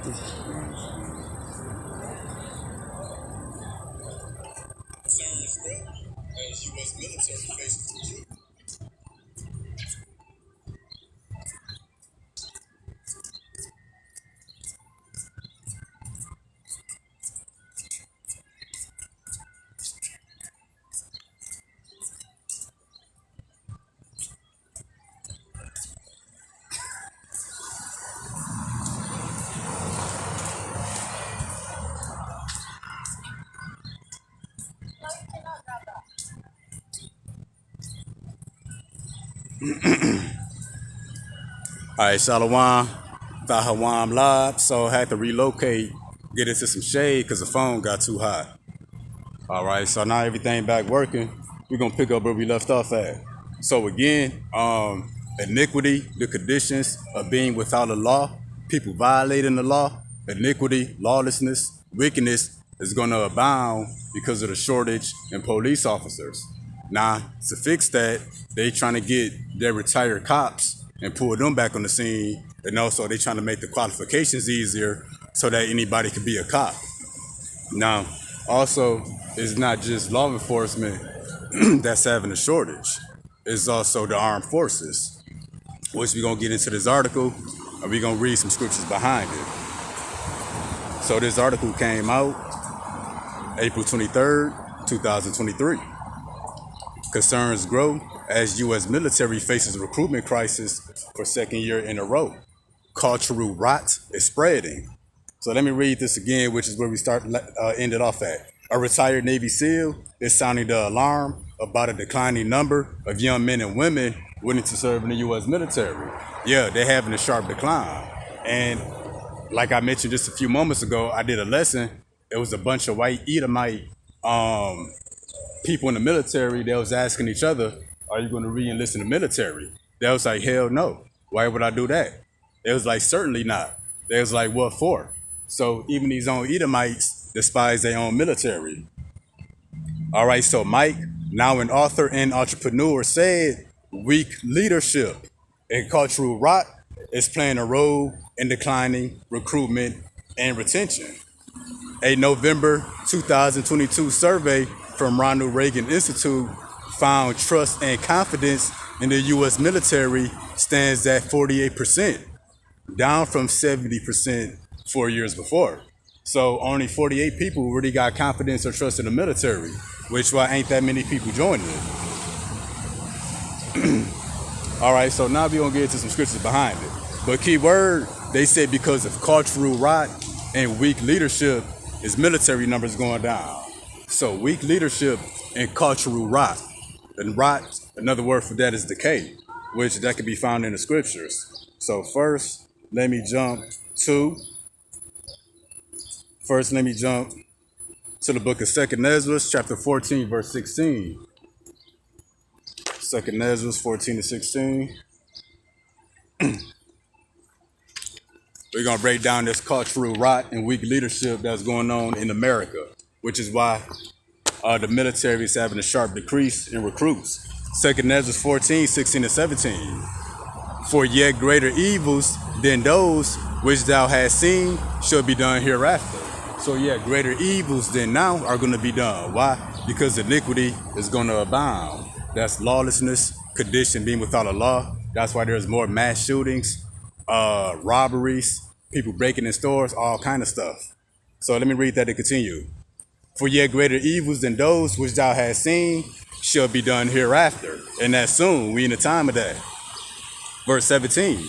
As U.S. military faces retreat. All right, Shalawam, Thahawam Lab. So I had to relocate, get into some shade because the phone got too hot. All right, so now everything back working. We're gonna pick up where we left off at. So again, iniquity, the conditions of being without a law, people violating the law, iniquity, lawlessness, wickedness is gonna abound because of the shortage in police officers. Now, to fix that, they trying to get their retired cops and pull them back on the scene, and also they trying to make the qualifications easier so that anybody can be a cop. Now, also, it's not just law enforcement that's having a shortage. It's also the armed forces, which we're gonna get into this article, and we're gonna read some scriptures behind it. So this article came out April 23rd, 2023. Concerns grow as U.S. military faces recruitment crisis for second year in a row. Cultural rot is spreading. So let me read this again, which is where we ended off at. A retired Navy SEAL is sounding the alarm about a declining number of young men and women willing to serve in the U.S. military. Yeah, they're having a sharp decline. And like I mentioned just a few moments ago, I did a lesson. It was a bunch of white Edomite people in the military that was asking each other, are you going to re-enlist in the military? They was like, hell no. Why would I do that? They was like, certainly not. They was like, what for? So even these own Edomites despise their own military. All right, so Mike, now an author and entrepreneur, said weak leadership and cultural rot is playing a role in declining recruitment and retention. A November 2022 survey from Ronald Reagan Institute found trust and confidence in the U.S. military stands at 48%, down from 70% 4 years before. So only 48 people really got confidence or trust in the military, which why ain't that many people joining it. All right, so now we're gonna get into some scriptures behind it. But key word, they said because of cultural rot and weak leadership, his military numbers going down. So weak leadership and cultural rot. And rot, another word for that is decay, which that can be found in the scriptures. So first, let me jump to the book of 2nd Ezra, chapter 14, verse 16. 2nd Ezra 14 to 16. We're going to break down this cultural rot and weak leadership that's going on in America, which is why the military is having a sharp decrease in recruits. 2nd Ezra 14, 16 to 17. For yet greater evils than those which thou hast seen shall be done hereafter. So yeah, greater evils than now are going to be done. Why? Because iniquity is going to abound. That's lawlessness, condition being without a law. That's why there's more mass shootings, robberies, people breaking in stores, all kind of stuff. So let me read that to continue. For yet greater evils than those which thou hast seen shall be done hereafter. And that's soon. We in the time of that. Verse 17.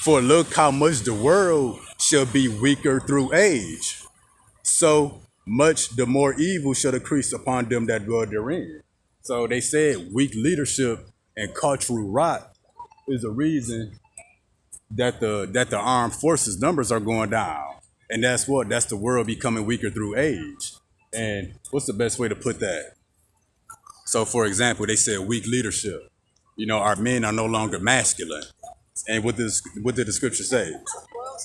For look how much the world shall be weaker through age. So much the more evil shall increase upon them that dwell therein. So they said weak leadership and cultural rot is the reason that the armed forces numbers are going down. And that's what? That's the world becoming weaker through age. And what's the best way to put that? So for example, they said weak leadership. You know, our men are no longer masculine. And what did the scripture say?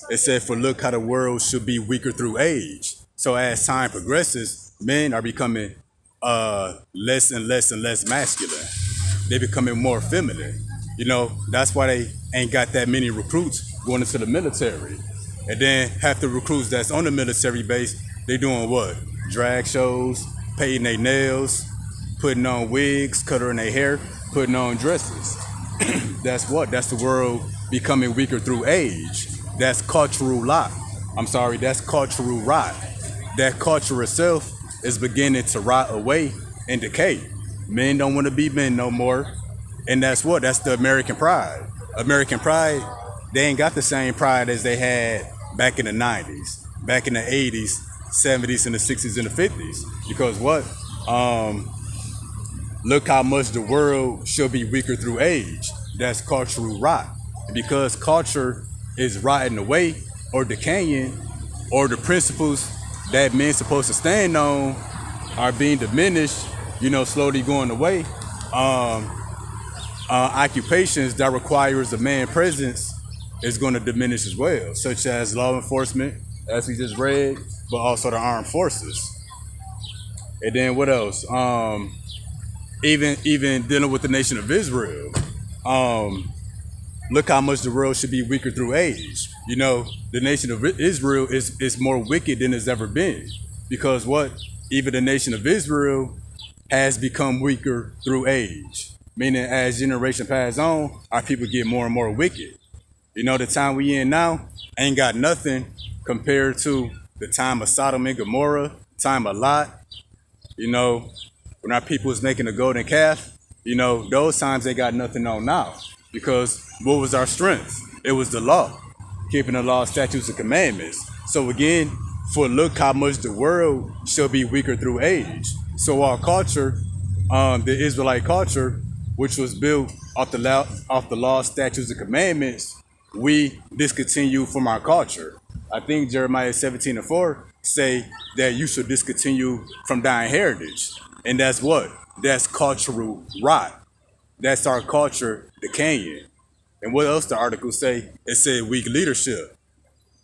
It said, for look how the world should be weaker through age. So as time progresses, men are becoming less and less and less masculine. They're becoming more feminine. You know, that's why they ain't got that many recruits going into the military. And then half the recruits that's on the military base, they doing what? Drag shows, painting their nails, putting on wigs, cutting their hair, putting on dresses. That's what? That's the world becoming weaker through age. That's cultural rot. I'm sorry, that's cultural rot. That culture itself is beginning to rot away and decay. Men don't want to be men no more. And that's what? That's the American pride. American pride, they ain't got the same pride as they had back in the 90s, back in the 80s, 70s, and the 60s and the 50s. Because what? Look how much the world should be weaker through age. That's cultural rot. And because culture is rotting away or decaying, or the principles that men supposed to stand on are being diminished, slowly going away. Occupations that requires a man presence is going to diminish as well, such as law enforcement, as we just read, but also the armed forces. And then what else? Even dealing with the nation of Israel. Look how much the world should be weaker through age. The nation of Israel is more wicked than it's ever been. Because what? Even the nation of Israel has become weaker through age. Meaning as generation passes on, our people get more and more wicked. The time we in now ain't got nothing compared to the time of Sodom and Gomorrah, time of Lot. When our people was making a golden calf, those times they got nothing on now. Because what was our strength? It was the law, keeping the law, statutes, and commandments. So again, for look how much the world shall be weaker through age. So our culture, the Israelite culture, which was built off the law, statutes, and commandments, we discontinue from our culture. I think Jeremiah 17:4 say that you should discontinue from thine heritage. And that's what? That's cultural rot. That's our culture decaying. And what else the article say? It said weak leadership.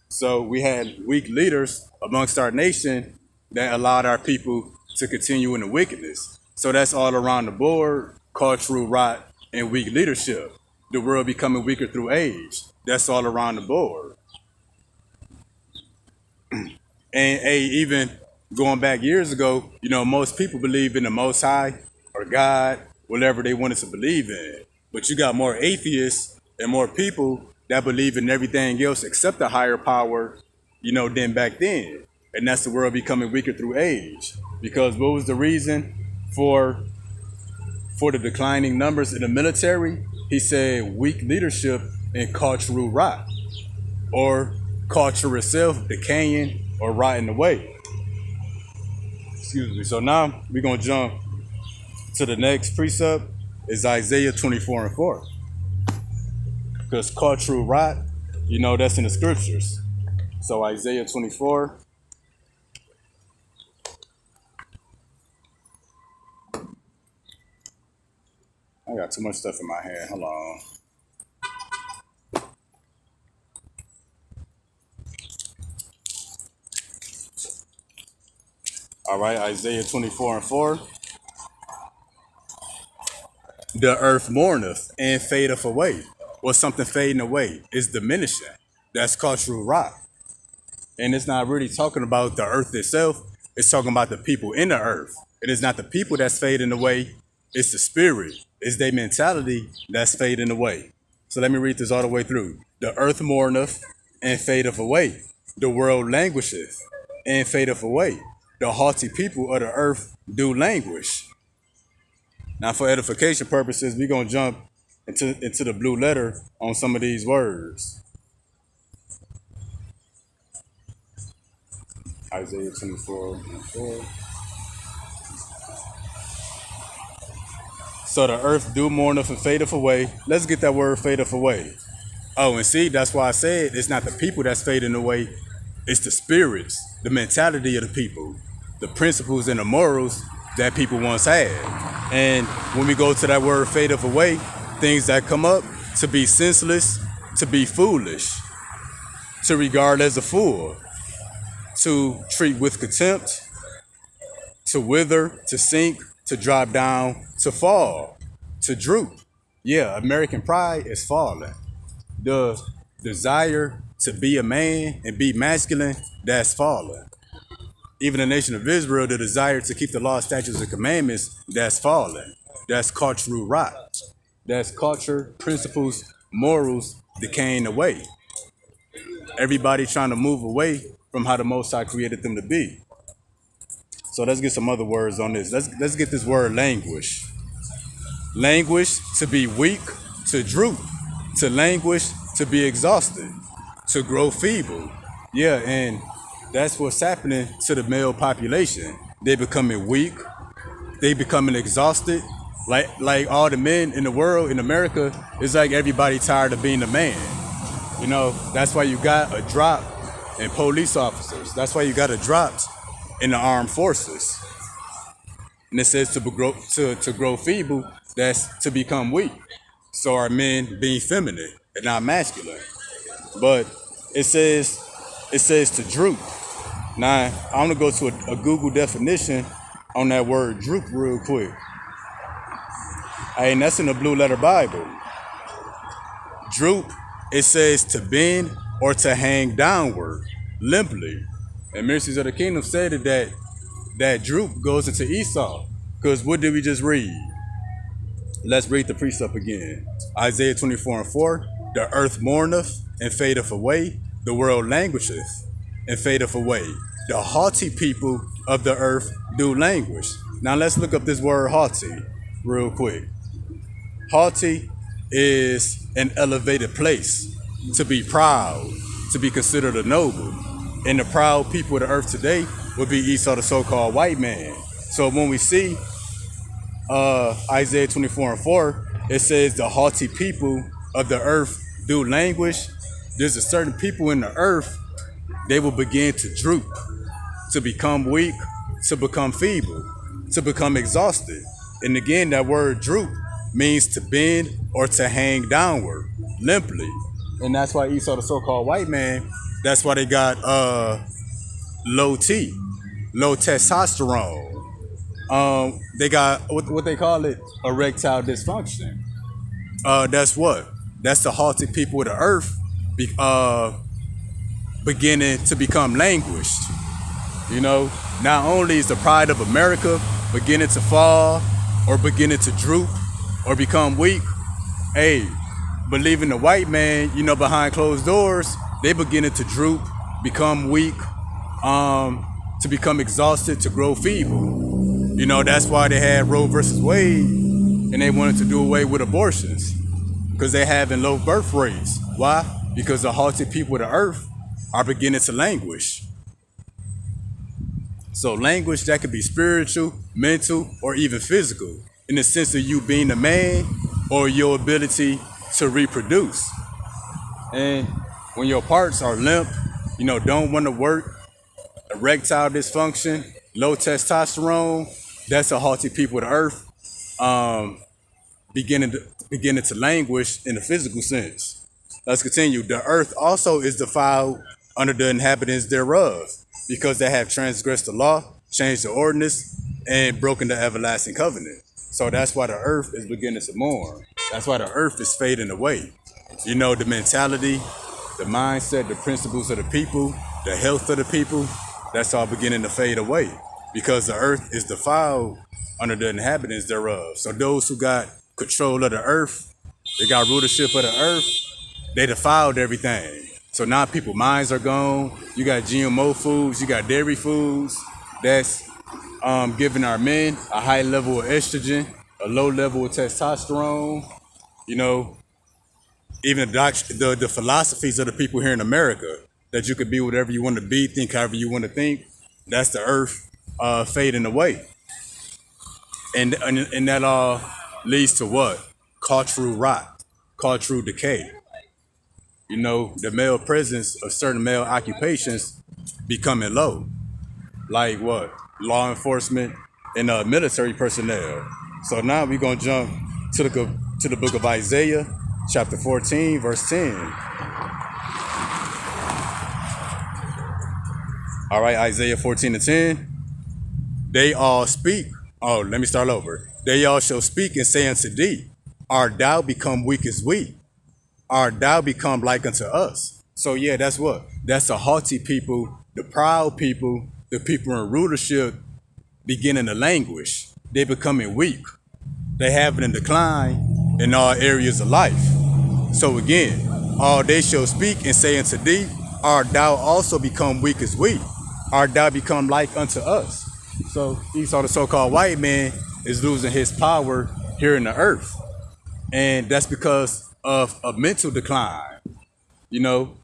So we had weak leaders amongst our nation that allowed our people to continue in the wickedness. So that's all around the board, cultural rot and weak leadership. The world becoming weaker through age. That's all around the board. And even going back years ago, most people believe in the Most High or God, whatever they wanted to believe in. But you got more atheists and more people that believe in everything else except the higher power, than back then. And that's the world becoming weaker through age. Because what was the reason for the declining numbers in the military? He said weak leadership and cultural rot, or culture itself decaying or rotting away. Excuse me. So now we're going to jump to the next precept. Is Isaiah 24:4. Because cultural rot, that's in the scriptures. So Isaiah 24. I got too much stuff in my hand. Hold on. All right, Isaiah 24:4. The earth mourneth and fadeth away. Or something fading away is diminishing. That's cultural rot. And it's not really talking about the earth itself. It's talking about the people in the earth. It is not the people that's fading away. It's the spirit. It's their mentality that's fading away. So let me read this all the way through. The earth mourneth and fadeth away. The world languisheth and fadeth away. The haughty people of the earth do languish. Now, for edification purposes, we're going to jump into the blue letter on some of these words. Isaiah 24:4. So the earth do mourneth and fadeth away. Let's get that word fadeth away. Oh, and see, that's why I said it's not the people that's fading away. It's the spirits, the mentality of the people, the principles and the morals that people once had. And when we go to that word fadeth away, things that come up: to be senseless, to be foolish, to regard as a fool, to treat with contempt, to wither, to sink, to drop down, to fall, to droop. Yeah, American pride is falling. The desire to be a man and be masculine, that's fallen. Even the nation of Israel, the desire to keep the law, statutes, and commandments, that's fallen. That's cultural rot. That's culture, principles, morals decaying away. Everybody trying to move away from how the Most High created them to be. So let's get some other words on this. Let's get this word languish. Languish, to be weak, to droop, to languish, to be exhausted, to grow feeble. Yeah, and that's what's happening to the male population. They becoming weak, they becoming exhausted. Like all the men in the world, in America, it's like everybody tired of being a man. You know, that's why you got a drop in police officers. That's why you got a drop in the armed forces. And it says to grow feeble, that's to become weak. So are men being feminine and not masculine. But it says to droop. Now, I'm gonna go to a Google definition on that word droop real quick. And that's in the Blue Letter Bible. Droop, it says to bend or to hang downward, limply. And Mercies of the Kingdom said that droop goes into Esau. Because what did we just read? Let's read the precept again. Isaiah 24:4, the earth mourneth and fadeth away, the world languisheth and fadeth away. The haughty people of the earth do languish. Now let's look up this word haughty real quick. Haughty is an elevated place, to be proud, to be considered a noble. And the proud people of the earth today would be Esau, the so-called white man. So when we see Isaiah 24:4, it says the haughty people of the earth do languish. There's a certain people in the earth, they will begin to droop, to become weak, to become feeble, to become exhausted. And again, that word droop means to bend or to hang downward, limply. And that's why Esau, the so-called white man, that's why they got low T, low testosterone. They got what they call it, erectile dysfunction. That's what? That's the haughty people of the earth beginning to become languished. You know, not only is the pride of America beginning to fall or beginning to droop or become weak, hey, believing the white man, you know, behind closed doors, they beginning to droop, become weak, to become exhausted, to grow feeble. You know, that's why they had Roe versus Wade and they wanted to do away with abortions, because they're having low birth rates. Why? Because the haughty people of the earth are beginning to languish. So language, that could be spiritual, mental, or even physical, in the sense of you being a man or your ability to reproduce. And when your parts are limp, you know, don't want to work, erectile dysfunction, low testosterone, that's a haughty people of the earth beginning to languish in the physical sense. Let's continue. The earth also is defiled under the inhabitants thereof, because they have transgressed the law, changed the ordinance, and broken the everlasting covenant. So that's why the earth is beginning to mourn. That's why the earth is fading away. You know, the mentality, the mindset, the principles of the people, the health of the people, that's all beginning to fade away, because the earth is defiled under the inhabitants thereof. So those who got control of the earth, they got rulership of the earth, they defiled everything. So now people's minds are gone. You got GMO foods, you got dairy foods that's giving our men a high level of estrogen, a low level of testosterone. You know, even the philosophies of the people here in America, that you could be whatever you want to be, think however you want to think, that's the earth fading away. And that all leads to what? Cultural rot, cultural decay. You know, the male presence of certain male occupations becoming low. Like what? Law enforcement and military personnel. So now we're going to jump to the book of Isaiah, chapter 14, verse 10. All right, Isaiah 14:10. They all speak. Oh, let me start over. They all shall speak and say unto thee, art thou become weak as we? Art thou become like unto us? So yeah, that's the haughty people, the proud people, the people in rulership beginning to languish. They becoming weak. They having a decline in all areas of life. So again, all they shall speak and say unto thee, art thou also become weak as we? Art thou become like unto us? So Esau, the so-called white man, is losing his power here in the earth. And that's because of a mental decline. You know,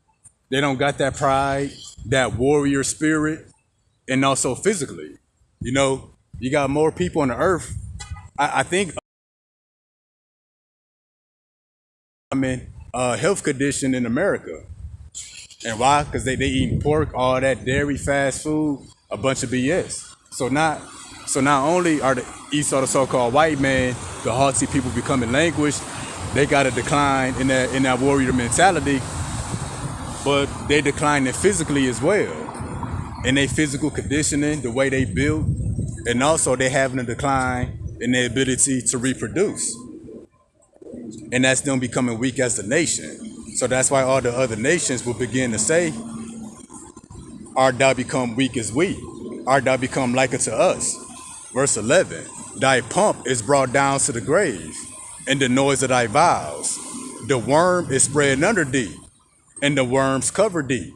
they don't got that pride, that warrior spirit, and also physically. You know, you got more people on the earth. I think health condition in America. And why? Because they eating pork, all that dairy, fast food, a bunch of BS. So not only are the Esau, the so-called white man, the haughty people becoming languished, they got a decline in that warrior mentality, but they declining physically as well. In their physical conditioning, the way they build, and also they having a decline in their ability to reproduce. And that's them becoming weak as a nation. So that's why all the other nations will begin to say, art thou become weak as we? Art thou become like unto us? Verse 11, thy pomp is brought down to the grave, and the noise of thy vows. The worm is spread under thee, and the worms cover thee.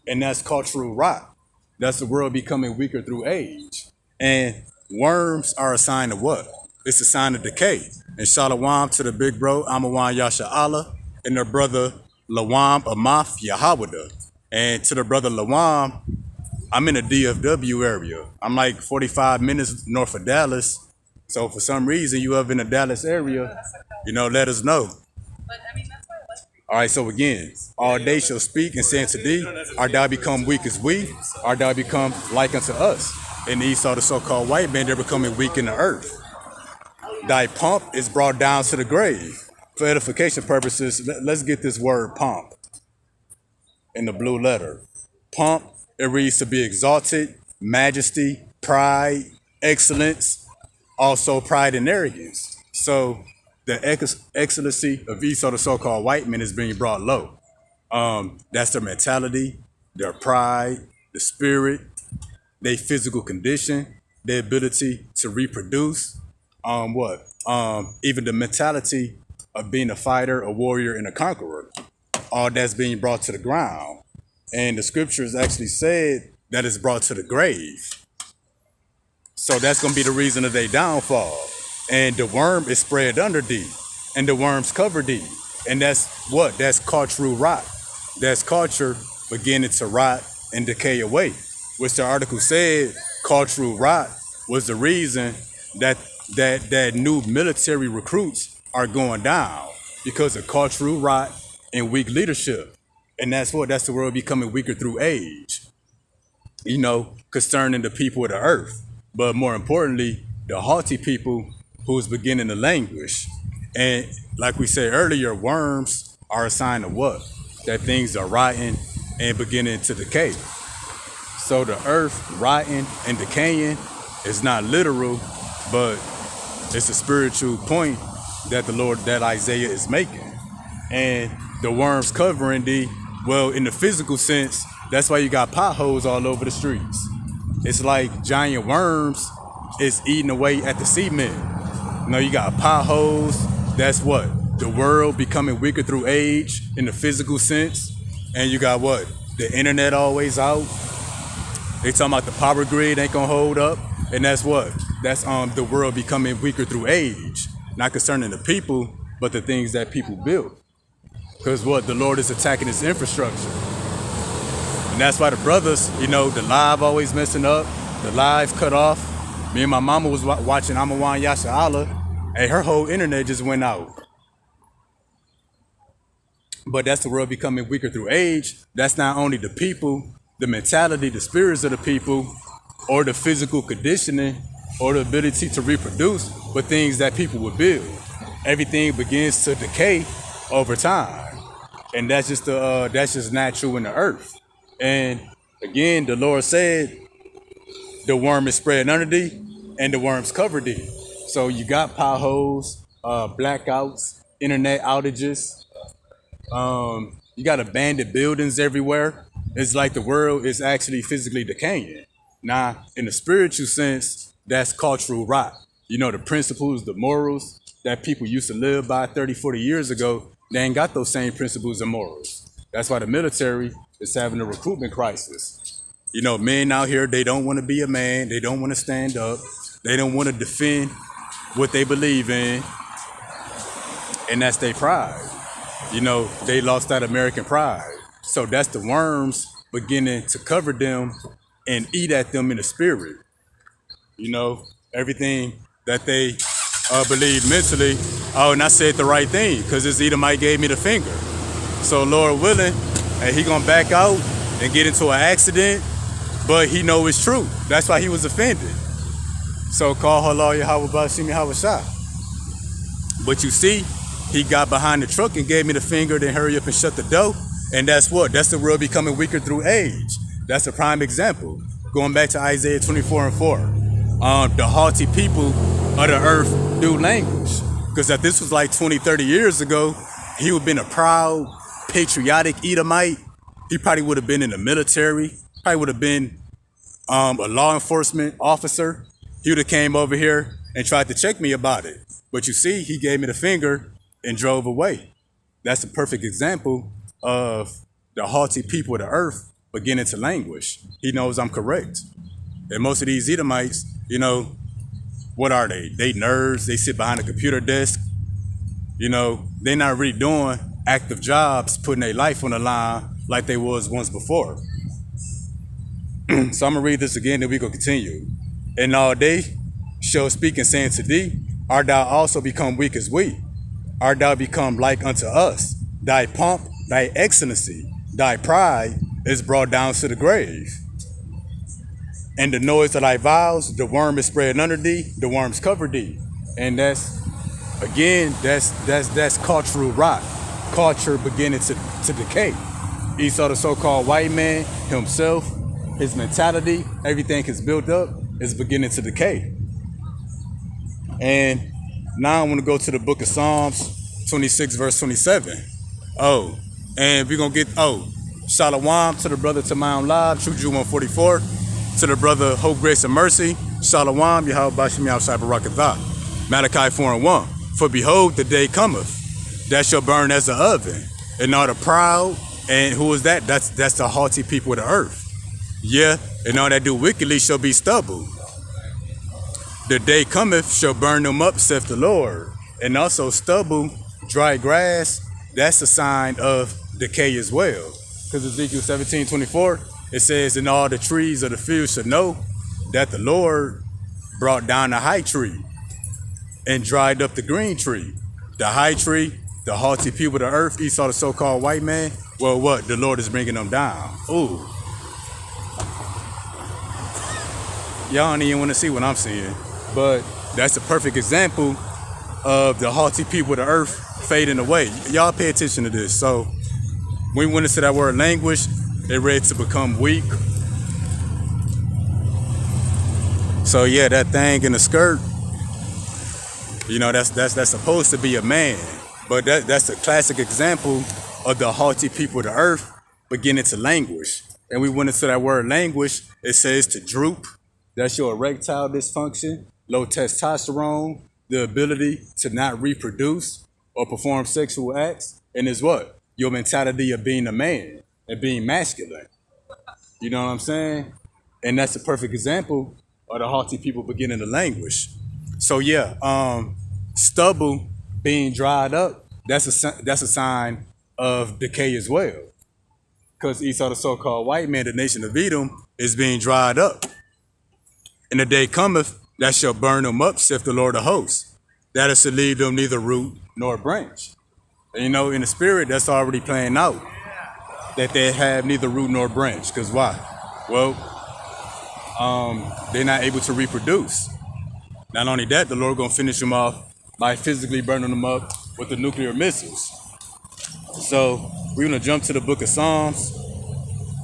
And that's cultural rot. That's the world becoming weaker through age. And worms are a sign of what? It's a sign of decay. And Shalom to the big bro, Amawan Yasha Allah, and their brother Lawam Amath Yahawada. And to the brother Lawam, I'm in the DFW area. I'm like 45 minutes north of Dallas. So for some reason you up in the Dallas area, let us know. All right, so again, all they shall speak and say unto thee, art thou become weak as we? Art thou become like unto us? And Esau, the so-called white man, they're becoming weak in the earth. Thy pomp is brought down to the grave. For edification purposes, let's get this word pomp in the blue letter. Pomp, it reads to be exalted, majesty, pride, excellence, also pride and arrogance. So the excellency of Esau, the so-called white man, is being brought low. That's their mentality, their pride, the spirit, their physical condition, their ability to reproduce. Even the mentality of being a fighter, a warrior, and a conqueror. All that's being brought to the ground. And the scriptures actually said that it's brought to the grave. So that's going to be the reason of their downfall. And the worm is spread under thee, and the worms cover thee. And that's what? That's cultural rot. That's culture beginning to rot and decay away. Which the article said cultural rot was the reason that new military recruits are going down because of cultural rot and weak leadership. And that's the world becoming weaker through age, concerning the people of the earth. But more importantly, the haughty people who's beginning to languish. And like we said earlier, worms are a sign of what? That things are rotting and beginning to decay. So the earth rotting and decaying is not literal, but it's a spiritual point that Isaiah is making. And the worms covering thee, well, in the physical sense, that's why you got potholes all over the streets. It's like giant worms is eating away at the cement. You got potholes. That's what? The world becoming weaker through age in the physical sense. And you got what? The internet always out. They talking about the power grid ain't gonna hold up. And that's what? That's the world becoming weaker through age. Not concerning the people, but the things that people build. Because what? The Lord is attacking his infrastructure. And that's why the brothers, the live always messing up, the live cut off. Me and my mama was watching Amawan Yasha Allah, and her whole internet just went out. But that's the world becoming weaker through age. That's not only the people, the mentality, the spirits of the people, or the physical conditioning, or the ability to reproduce, but things that people would build. Everything begins to decay over time. And that's just natural in the earth. And again, the Lord said, the worm is spread under thee, and the worms cover thee. So you got potholes, blackouts, internet outages. You got abandoned buildings everywhere. It's like the world is actually physically decaying. Now, in the spiritual sense, that's cultural rot. You know, the principles, the morals that people used to live by 30, 40 years ago, they ain't got those same principles and morals. That's why the military is having a recruitment crisis. You know, men out here, they don't want to be a man. They don't want to stand up. They don't want to defend what they believe in. And that's their pride. You know, they lost that American pride. So that's the worms beginning to cover them and eat at them in the spirit. You know, everything that they believe mentally. Oh, and I said the right thing because this Edomite gave me the finger. So Lord willing, and he gonna back out and get into an accident, but he know it's true. That's why he was offended. So call her lawyer, Hawashimi. But you see, he got behind the truck and gave me the finger, then hurry up and shut the door. And that's what? That's the world becoming weaker through age. That's a prime example. Going back to Isaiah 24:4. The haughty people of the earth do language. Because if this was like 20, 30 years ago, he would have been a proud, patriotic Edomite. He probably would have been in the military. Probably would have been a law enforcement officer. He would have came over here and tried to check me about it. But you see, he gave me the finger and drove away. That's a perfect example of the haughty people of the earth beginning to languish. He knows I'm correct. And most of these Edomites, you know, what are they? They nerds. They sit behind a computer desk. You know, they're not really doing active jobs, putting their life on the line like they was once before. So I'm going to read this again, then we going to continue. And all day shall speak and saying to thee, art thou also become weak as we? Art thou become like unto us? Thy pomp, thy excellency, thy pride is brought down to the grave. And the noise of thy vows, the worm is spread under thee, the worms cover thee. And that's, again, that's cultural rot. Culture beginning to decay. Esau, the so-called white man, himself, his mentality, everything is built up, is beginning to decay. And now I want to go to the book of Psalms 26, verse 27. Oh, and we're going to get, Shalom to the brother Tamayim Lab, True Jew 144. To the brother Hope, Grace, and Mercy, Shalom, Yahweh Bashim Yahweh Barakatah. Malachi 4:1. For behold, the day cometh, that shall burn as an oven, and all the proud, and who is that? That's the haughty people of the earth. Yeah, and all that do wickedly shall be stubble. The day cometh shall burn them up, saith the Lord. And also stubble, dry grass, that's a sign of decay as well. Because Ezekiel 17:24, it says, and all the trees of the field should know that the Lord brought down the high tree and dried up the green tree. The high tree, the haughty people of the earth, Esau, the so-called white man, well, what? The Lord is bringing them down. Ooh. Y'all don't even want to see what I'm seeing. But that's a perfect example of the haughty people of the earth fading away. Y'all pay attention to this. So when we went into that word language, they're ready to become weak. So yeah, that thing in the skirt, you know, that's supposed to be a man. But that's a classic example of the haughty people of the earth beginning to languish. And we went into that word languish, it says to droop. That's your erectile dysfunction, low testosterone, the ability to not reproduce or perform sexual acts, and is what? Your mentality of being a man and being masculine. You know what I'm saying? And that's a perfect example of the haughty people beginning to languish. So yeah, stubble being dried up, that's a sign of decay as well. Because Esau, the so-called white man, the nation of Edom, is being dried up. And the day cometh that shall burn them up, saith the Lord of hosts. That is to leave them neither root nor branch. And you know, in the spirit, that's already playing out. That they have neither root nor branch. Because why? Well, they're not able to reproduce. Not only that, the Lord gonna finish them off by physically burning them up with the nuclear missiles. So we're gonna jump to the book of Psalms,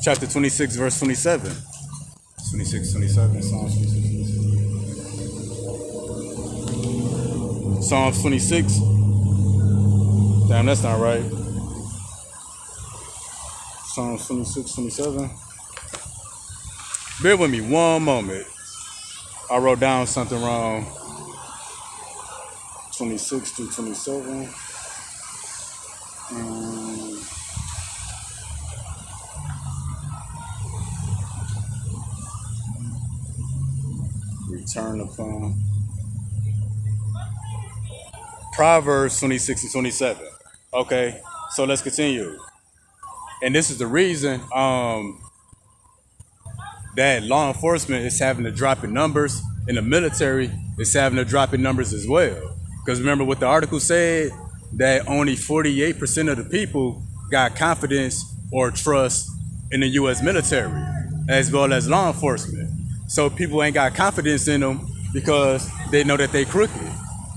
chapter 26, verse 27. 26, 27, Psalms 26, 27. Psalms 26. Damn, that's not right. Psalms 26, 27. Bear with me one moment. I wrote down something wrong. 26 through 27. Return upon. Proverbs 26 and 27. Okay, so let's continue. And this is the reason that law enforcement is having to drop in numbers, and the military is having to drop in numbers as well. Because remember what the article said, that only 48% of the people got confidence or trust in the U.S. military, as well as law enforcement. So people ain't got confidence in them because they know that they crooked.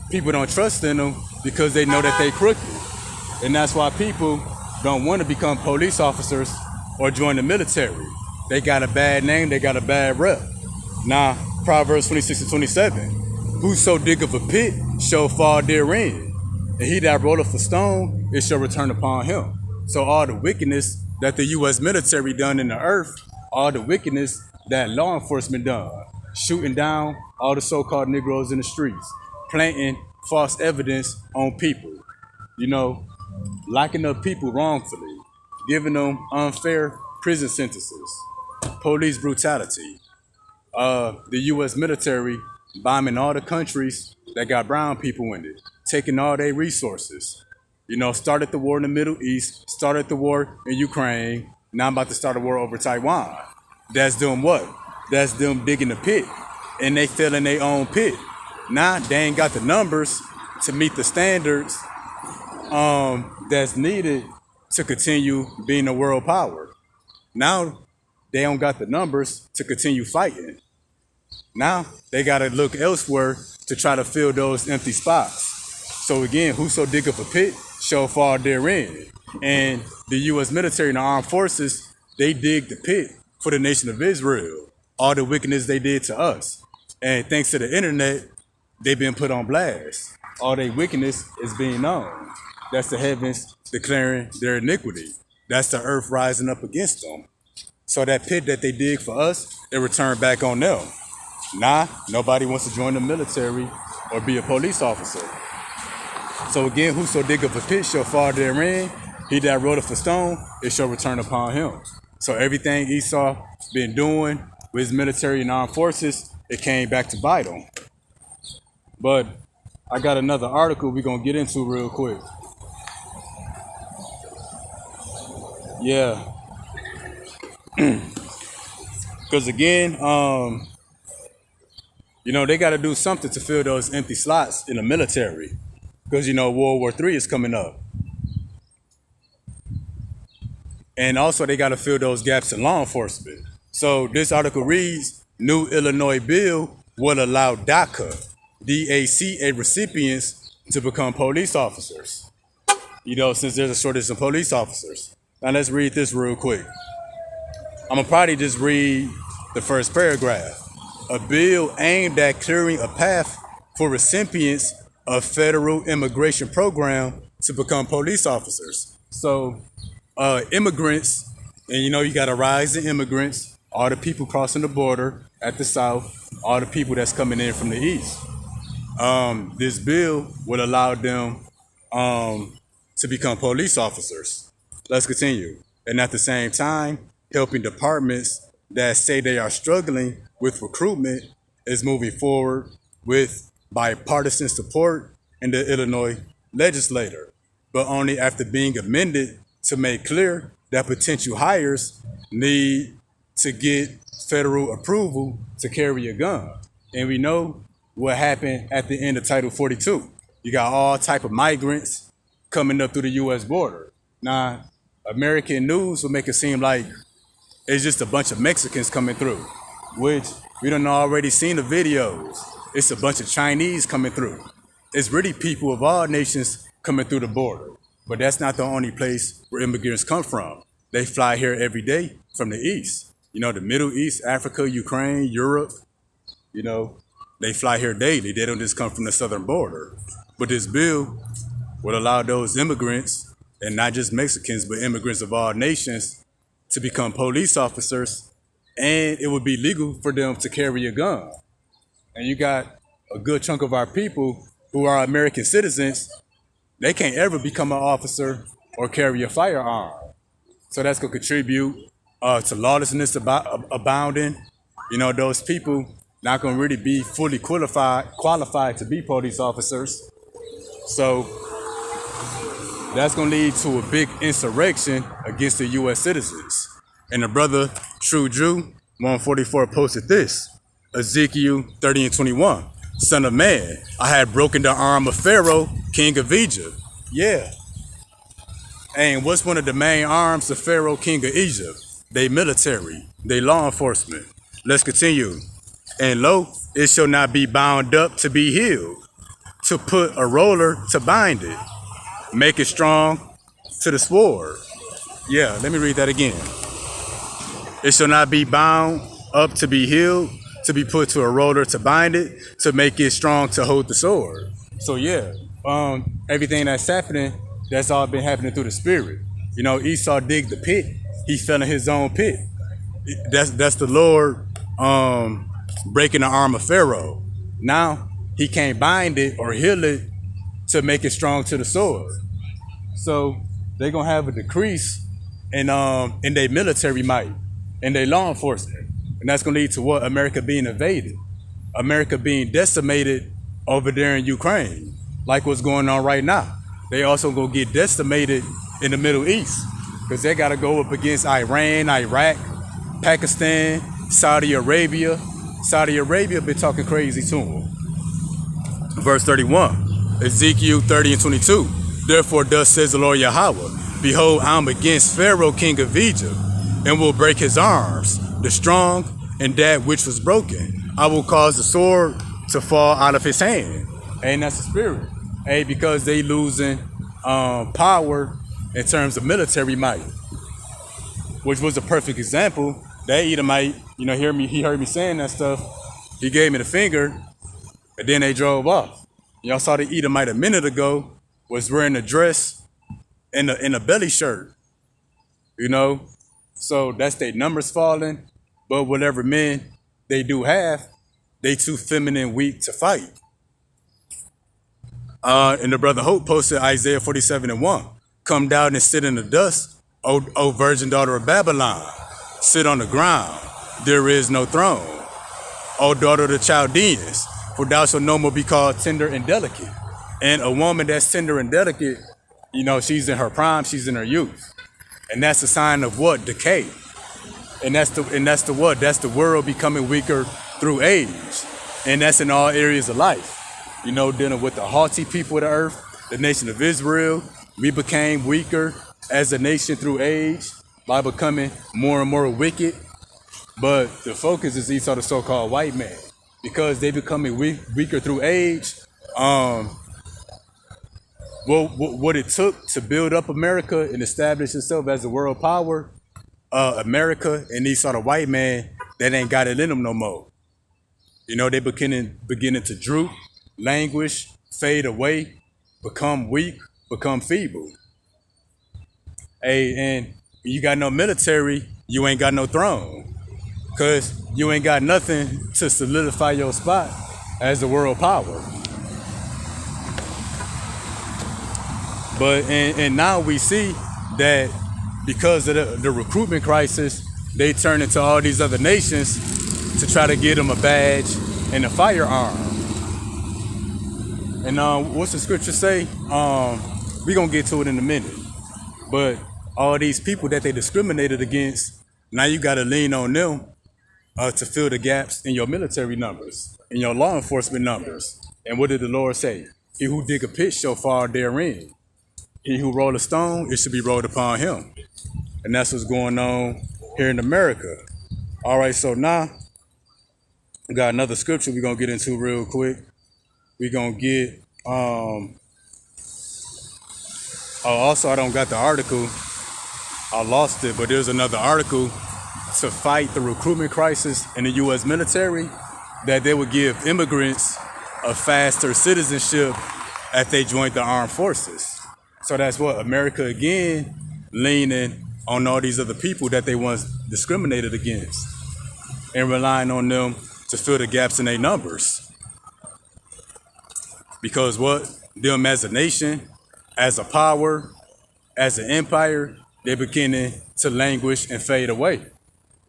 People don't trust in them because they know that they crooked. And that's why people don't want to become police officers or join the military. They got a bad name, they got a bad rep. Now, Proverbs 26 and 27. Whoso diggeth a pit shall fall therein, and he that rolleth a stone, it shall return upon him. So all the wickedness that the U.S. military done in the earth, all the wickedness that law enforcement done, shooting down all the so-called Negroes in the streets, planting false evidence on people, locking up people wrongfully, giving them unfair prison sentences, police brutality, the U.S. military bombing all the countries that got brown people in it, taking all their resources. Started the war in the Middle East, started the war in Ukraine, now I'm about to start a war over Taiwan. That's them what? That's them digging the pit, and they filling their own pit. Now they ain't got the numbers to meet the standards that's needed to continue being a world power. Now they don't got the numbers to continue fighting. Now they got to look elsewhere to try to fill those empty spots. So again, whoso diggeth a pit shall fall therein. And the U.S. military and the armed forces, they dig the pit for the nation of Israel. All the wickedness they did to us. And thanks to the internet, they've been put on blast. All their wickedness is being known. That's the heavens declaring their iniquity. That's the earth rising up against them. So that pit that they dig for us, it returned back on them. Nah, nobody wants to join the military or be a police officer. So again, whoso diggeth a pit shall fall therein. He that rolleth a stone, it shall return upon him. So everything Esau been doing with his military and armed forces, it came back to bite him. But I got another article we're going to get into real quick. Yeah. Because again, they got to do something to fill those empty slots in the military. Because, World War III is coming up. And also they got to fill those gaps in law enforcement. So this article reads, new Illinois bill will allow DACA, D-A-C-A recipients to become police officers. Since there's a shortage of police officers. Now let's read this real quick. I'm going to probably just read the first paragraph. A bill aimed at clearing a path for recipients of federal immigration program to become police officers. So immigrants, and you got a rise in immigrants, all the people crossing the border at the south, all the people that's coming in from the east. This bill would allow them to become police officers. Let's continue. And at the same time, helping departments that say they are struggling with recruitment is moving forward with bipartisan support in the Illinois legislature, but only after being amended to make clear that potential hires need to get federal approval to carry a gun. And we know what happened at the end of Title 42. You got all type of migrants coming up through the U.S. border. Now, American news will make it seem like it's just a bunch of Mexicans coming through, which we done already seen the videos. It's a bunch of Chinese coming through. It's really people of all nations coming through the border. But that's not the only place where immigrants come from. They fly here every day from the East. The Middle East, Africa, Ukraine, Europe, they fly here daily. They don't just come from the southern border. But this bill would allow those immigrants, and not just Mexicans, but immigrants of all nations, to become police officers, and it would be legal for them to carry a gun. And you got a good chunk of our people who are American citizens, they can't ever become an officer or carry a firearm. So that's going to contribute to lawlessness abounding. You know, those people not going to really be fully qualified to be police officers. So that's going to lead to a big insurrection against the U.S. citizens. And the brother, True Jew, 144, posted this. Ezekiel 30 and 21. Son of man, I had broken the arm of Pharaoh, king of Egypt. Yeah. And what's one of the main arms of Pharaoh, king of Egypt? They military, they law enforcement. Let's continue. And lo, it shall not be bound up to be healed, to put a roller to bind it, make it strong to the sword. Yeah, let me read that again. It shall not be bound up to be healed, to be put to a roller to bind it, to make it strong to hold the sword. So yeah, everything that's happening, that's all been happening through the spirit. You know, Esau digged the pit, he fell in his own pit. That's the Lord breaking the arm of Pharaoh. Now he can't bind it or heal it to make it strong to the sword. So they're gonna have a decrease in their military might and their law enforcement. And that's gonna lead to what? America being invaded. America being decimated over there in Ukraine, like what's going on right now. They also gonna get decimated in the Middle East because they gotta go up against Iran, Iraq, Pakistan, Saudi Arabia. Saudi Arabia been talking crazy to them. Verse 31, Ezekiel 30 and 22. Therefore thus says the Lord Yahweh, behold, I'm against Pharaoh, king of Egypt, and will break his arms, the strong and that which was broken. I will cause the sword to fall out of his hand. And that's the spirit. Hey, because they losing power in terms of military might, which was a perfect example. That Edomite, you know, he heard me saying that stuff. He gave me the finger, and then they drove off. Y'all saw the Edomite a minute ago was wearing a dress and a belly shirt. You know, so that's their numbers falling. But whatever men they do have, they too feminine, weak to fight. And the brother Hope posted Isaiah 47 and 1. Come down and sit in the dust, O virgin daughter of Babylon. Sit on the ground, there is no throne. O daughter of the Chaldeans, for thou shalt no more be called tender and delicate. And a woman that's tender and delicate, you know, she's in her prime, she's in her youth. And that's a sign of what? Decay. And that's the what? That's the world becoming weaker through age. And that's in all areas of life. You know, dealing with the haughty people of the earth, the nation of Israel, we became weaker as a nation through age by becoming more and more wicked. But the focus is Esau, the so-called white man, because they becoming weaker through age. What it took to build up America and establish itself as a world power, America and Esau, the white man, that ain't got it in them no more. You know, they beginning to droop, languish, fade away, become weak, become feeble. Hey, and you got no military, you ain't got no throne, because you ain't got nothing to solidify your spot as a world power. But and now we see that because of the recruitment crisis, they turn into all these other nations to try to get them a badge and a firearm. And what's the scripture say? We're going to get to it in a minute. But all these people that they discriminated against, now you got to lean on them to fill the gaps in your military numbers, in your law enforcement numbers. And what did the Lord say? He who dig a pit shall fall therein. He who roll a stone, it should be rolled upon him. And that's what's going on here in America. All right, so now we got another scripture we're going to get into real quick. We're going to get, also I don't got the article. I lost it, but there's another article to fight the recruitment crisis in the U.S. military, that they would give immigrants a faster citizenship if they joined the armed forces. So that's what America, again, leaning on all these other people that they once discriminated against and relying on them to fill the gaps in their numbers. Because what? Them as a nation, as a power, as an empire, they're beginning to languish and fade away.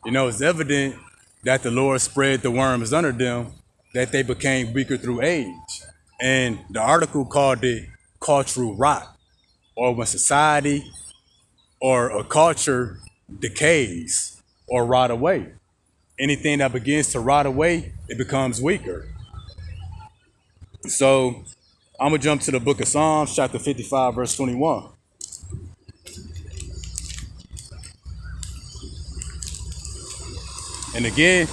You know, it's evident that the Lord spread the worms under them, that they became weaker through age. And the article called it cultural rot, or when society or a culture decays or rot away. Anything that begins to rot away, it becomes weaker. So I'm going to jump to the book of Psalms, chapter 55, verse 21. And again,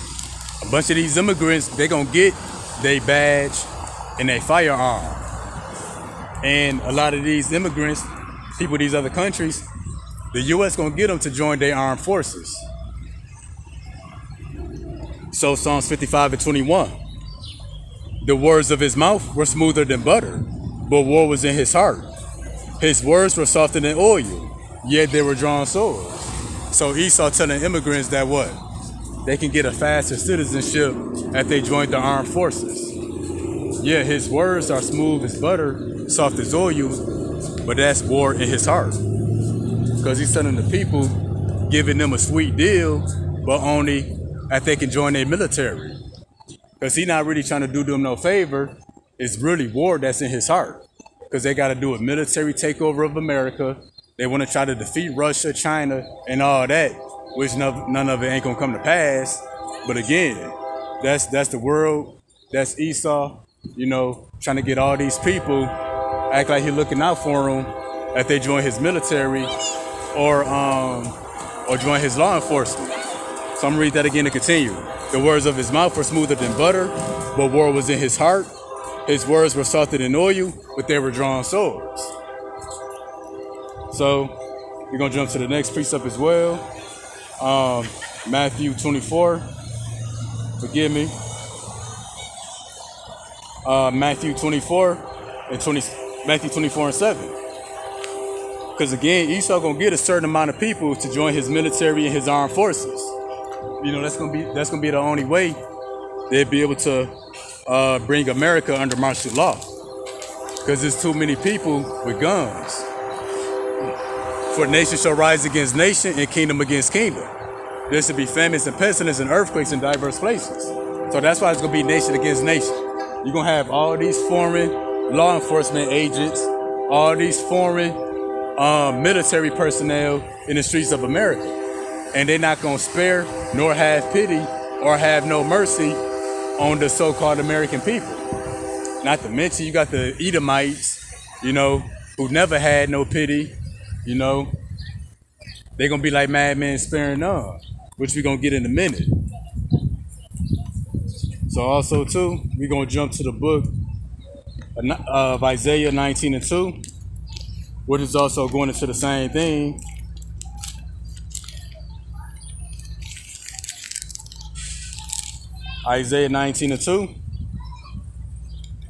a bunch of these immigrants, they're going to get their badge and their firearm. And a lot of these immigrants, people in these other countries, the U.S. going to get them to join their armed forces. So Psalms 55 and 21. The words of his mouth were smoother than butter, but war was in his heart. His words were softer than oil, yet they were drawn swords. So Esau telling immigrants that what? They can get a faster citizenship if they join the armed forces. Yeah, his words are smooth as butter, soft as oil, but that's war in his heart. Because he's telling the people, giving them a sweet deal, but only if they can join their military. Because he's not really trying to do them no favor. It's really war that's in his heart. Because they got to do a military takeover of America. They want to try to defeat Russia, China, and all that, which none of it ain't going to come to pass. But again, that's the world. That's Esau, you know, trying to get all these people, act like he's looking out for them if they join his military or join his law enforcement. So I'm going to read that again to continue. The words of his mouth were smoother than butter, but war was in his heart. His words were softer than oil, but they were drawn swords. So we're going to jump to the next precept as well. Matthew 24. Forgive me. Matthew 24 and 7. Because again, Esau going to get a certain amount of people to join his military and his armed forces. You know, that's gonna be the only way they'll be able to bring America under martial law. Because there's too many people with guns. For nation shall rise against nation and kingdom against kingdom. There should be famines and pestilence and earthquakes in diverse places. So that's why it's gonna be nation against nation. You're gonna have all these foreign law enforcement agents, all these foreign military personnel in the streets of America. And they're not going to spare nor have pity or have no mercy on the so-called American people. Not to mention you got the Edomites, you know, who never had no pity, you know. They're going to be like madmen sparing none, which we're going to get in a minute. So also, too, we're going to jump to the book of Isaiah 19 and 2, which is also going into the same thing. Isaiah 19 and 2.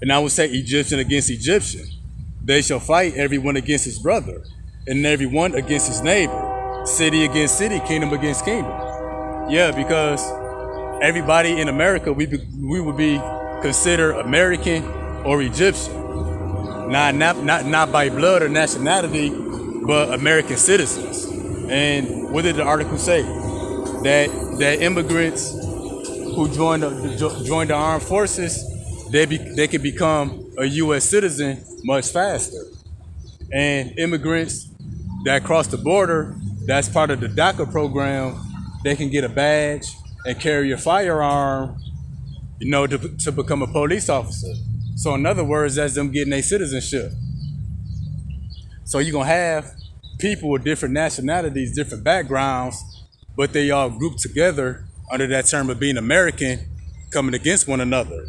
And I will say Egyptian against Egyptian. They shall fight everyone against his brother, and everyone against his neighbor, city against city, kingdom against kingdom. Yeah, because everybody in America, we would be considered American or Egyptian. Not by blood or nationality, but American citizens. And what did the article say? That immigrants who join the armed forces, they can become a U.S. citizen much faster. And immigrants that cross the border, that's part of the DACA program, they can get a badge and carry a firearm, you know, to become a police officer. So in other words, that's them getting their citizenship. So you're going to have people with different nationalities, different backgrounds, but they all grouped together under that term of being American, coming against one another.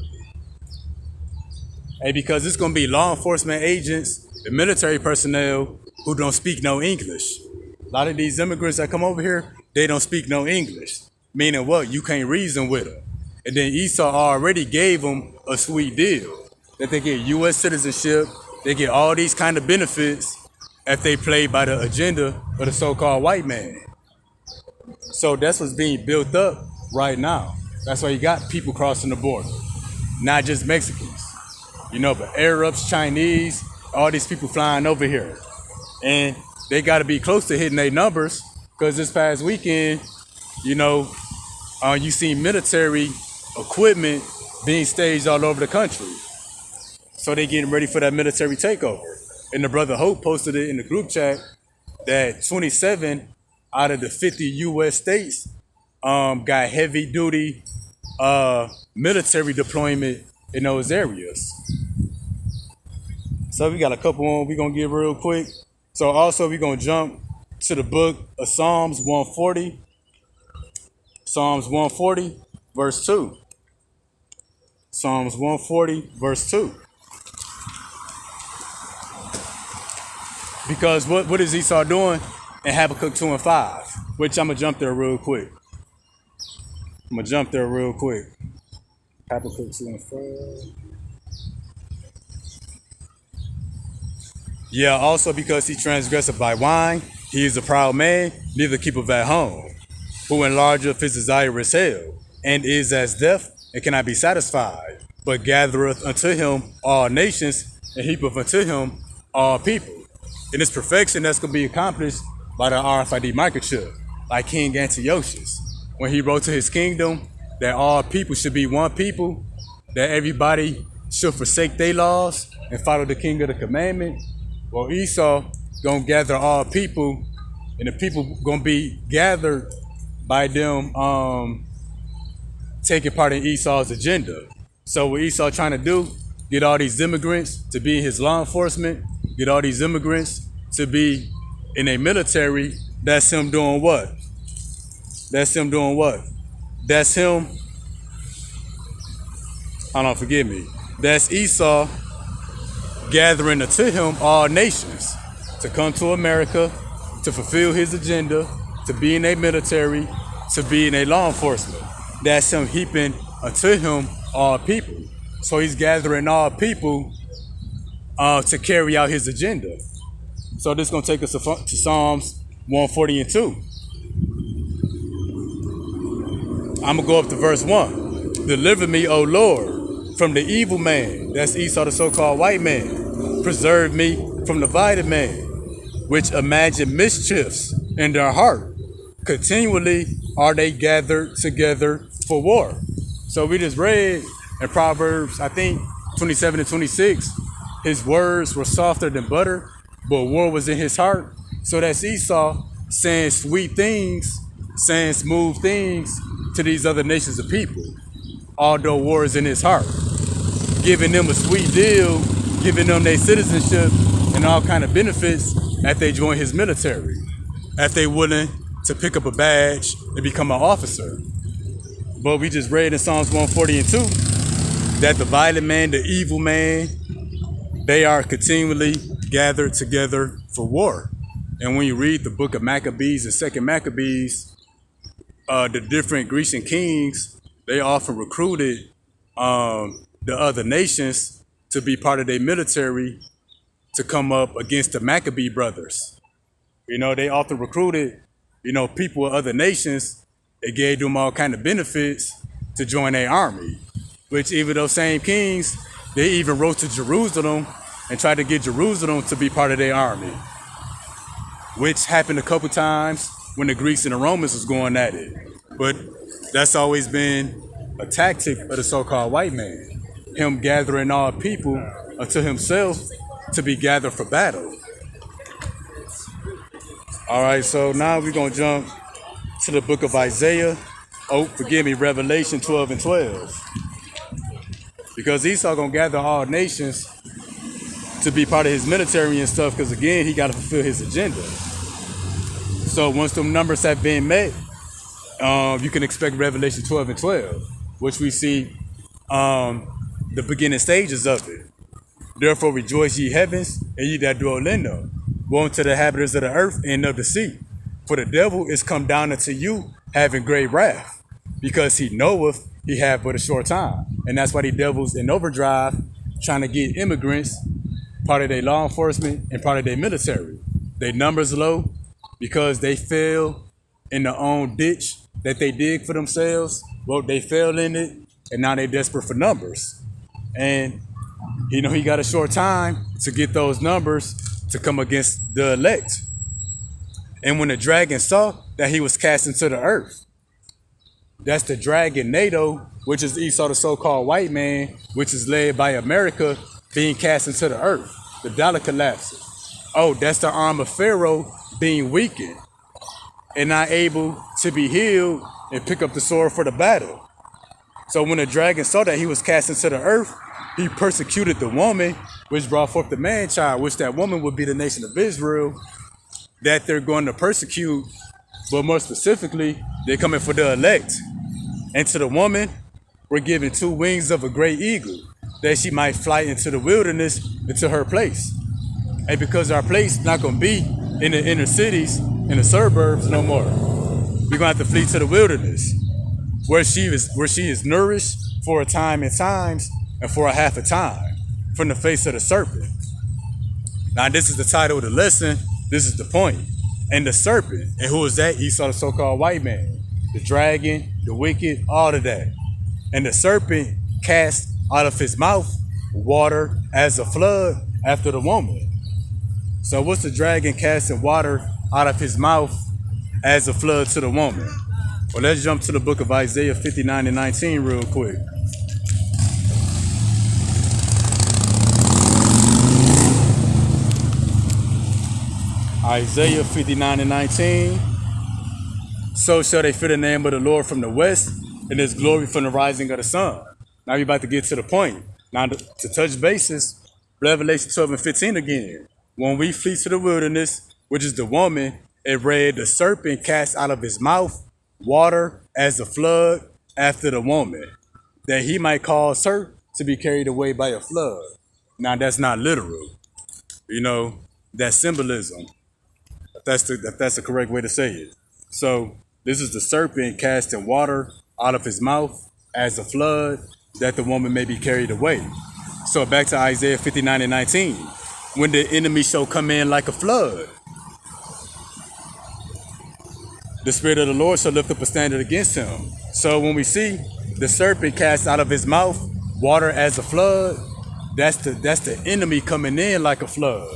And because it's going to be law enforcement agents and military personnel who don't speak no English. A lot of these immigrants that come over here, they don't speak no English. Meaning what? You can't reason with them. And then Esau already gave them a sweet deal. That they get U.S. citizenship, they get all these kind of benefits, if they play by the agenda of the so-called white man. So that's what's being built up right now. That's why you got people crossing the border, not just Mexicans, but Arabs, Chinese, all these people flying over here. And they got to be close to hitting their numbers, because this past weekend, you seen military equipment being staged all over the country. So they getting ready for that military takeover. And the brother Hope posted it in the group chat that 27 out of the 50 U.S. states got heavy duty military deployment in those areas. So we got a couple on we're going to give real quick. So also we're going to jump to the book of Psalms 140. Psalms 140, verse 2. Psalms 140, verse 2. Because what is Esau doing in Habakkuk 2 and 5? Which I'm going to jump there real quick. Habakkuk 2 and 5. Yeah, also because he transgresseth by wine, he is a proud man, neither keepeth at home, who enlargeth his desirous hell, and is as deaf, and cannot be satisfied, but gathereth unto him all nations, and heapeth unto him all people. In this perfection, that's going to be accomplished by the RFID microchip, like King Antiochus, when he wrote to his kingdom that all people should be one people, that everybody should forsake their laws and follow the king of the commandment. Well, Esau gonna gather all people, and the people gonna be gathered by them taking part in Esau's agenda. So what Esau trying to do, get all these immigrants to be in his law enforcement, get all these immigrants to be in a military. That's him doing what? That's him, hold on, forgive me. That's Esau gathering unto him all nations to come to America, to fulfill his agenda, to be in a military, to be in a law enforcement. That's him heaping unto him all people. So he's gathering all people to carry out his agenda. So this is going to take us to Psalms 140 and 2. I'm going to go up to verse 1. Deliver me, O Lord, from the evil man. That's Esau, the so-called white man. Preserve me from the divided man, which imagine mischiefs in their heart. Continually are they gathered together for war. So we just read in Proverbs, I think, 27 and 26, his words were softer than butter, but war was in his heart. So that's Esau saying sweet things, saying smooth things to these other nations of people, although war is in his heart, giving them a sweet deal, giving them their citizenship and all kind of benefits if they join his military, if they willing to pick up a badge and become an officer. But we just read in Psalms 140 and 2 that the violent man, the evil man, they are continually gathered together for war. And when you read the book of Maccabees and Second Maccabees, the different Grecian kings, they often recruited the other nations to be part of their military to come up against the Maccabee brothers. They often recruited, people of other nations. They gave them all kind of benefits to join their army, which even those same kings, they even wrote to Jerusalem and tried to get Jerusalem to be part of their army, which happened a couple times when the Greeks and the Romans was going at it. But that's always been a tactic of the so-called white man, him gathering all people unto himself to be gathered for battle. All right, so now we're going to jump to the book of Isaiah. Revelation 12 and 12. Because Esau going to gather all nations to be part of his military and stuff, because again, he got to fulfill his agenda. So once them numbers have been met, you can expect Revelation 12 and 12, which we see the beginning stages of it. Therefore rejoice, ye heavens, and ye that dwell in them. Woe unto the inhabitants of the earth and of the sea. For the devil is come down unto you, having great wrath, because he knoweth he have but a short time. And that's why the devil's in overdrive, trying to get immigrants part of their law enforcement and part of their military. Their numbers low because they fell in their own ditch that they dig for themselves. Well, they fell in it, and now they're desperate for numbers. And he got a short time to get those numbers to come against the elect. And when the dragon saw that he was cast into the earth, that's the dragon NATO, which is Esau, the so-called white man, which is led by America, being cast into the earth. The dollar collapses. Oh, that's the arm of Pharaoh being weakened and not able to be healed and pick up the sword for the battle. So when the dragon saw that he was cast into the earth, he persecuted the woman, which brought forth the man-child, which that woman would be the nation of Israel, that they're going to persecute, but more specifically, they're coming for the elect. And to the woman, we're given 2 wings of a great eagle, that she might fly into the wilderness, into her place. And because our place not going to be in the inner cities, in the suburbs no more, we're going to have to flee to the wilderness, where she is nourished for a time and times, and for a half a time, from the face of the serpent. Now, this is the title of the lesson. This is the point. And the serpent, and who is that? Esau, the so-called white man, the dragon, the wicked, all of that. And the serpent cast out of his mouth water as a flood after the woman. So what's the dragon casting water out of his mouth as a flood to the woman? Well, let's jump to the book of Isaiah 59 and 19 real quick. Isaiah 59 and 19. So shall they fear the name of the Lord from the west, and his glory from the rising of the sun. Now you're about to get to the point. Now to touch bases, Revelation 12 and 15 again. When we flee to the wilderness, which is the woman, it read, the serpent cast out of his mouth water as a flood after the woman, that he might cause her to be carried away by a flood. Now that's not literal. That's symbolism. That's the correct way to say it. So this is the serpent casting water out of his mouth as a flood, that the woman may be carried away. So back to Isaiah 59 and 19. When the enemy shall come in like a flood, the Spirit of the Lord shall lift up a standard against him. So when we see the serpent cast out of his mouth water as a flood, that's the enemy coming in like a flood.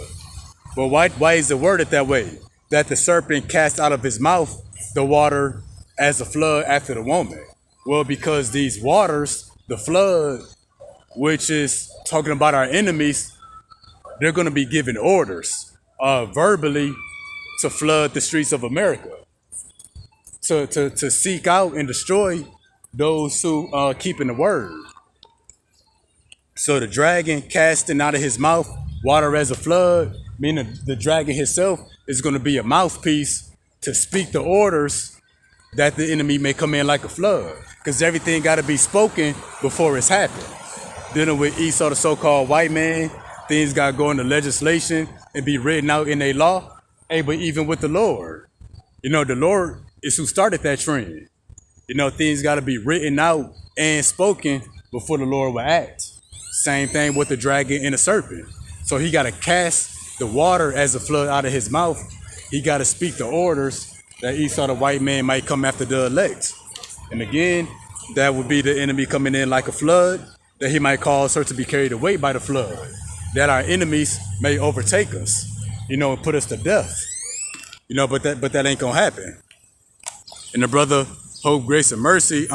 But why is it worded that way? That the serpent cast out of his mouth the water as a flood after the woman. Well, because these waters, the flood, which is talking about our enemies, they're going to be given orders verbally to flood the streets of America, to seek out and destroy those who are keeping the word. So the dragon casting out of his mouth water as a flood, meaning the dragon himself is going to be a mouthpiece to speak the orders that the enemy may come in like a flood, because everything got to be spoken before it's happened. Dealing with Esau, the so-called white man, things got to go into legislation and be written out in a law. Hey, but even with the Lord, the Lord is who started that trend. Things got to be written out and spoken before the Lord will act. Same thing with the dragon and the serpent. So he got to cast the water as a flood out of his mouth. He got to speak the orders that Esau, the white man, might come after the elect. And again, that would be the enemy coming in like a flood, that he might cause her to be carried away by the flood, that our enemies may overtake us, and put us to death. But that ain't gonna happen. And the brother, Hope, Grace, and Mercy,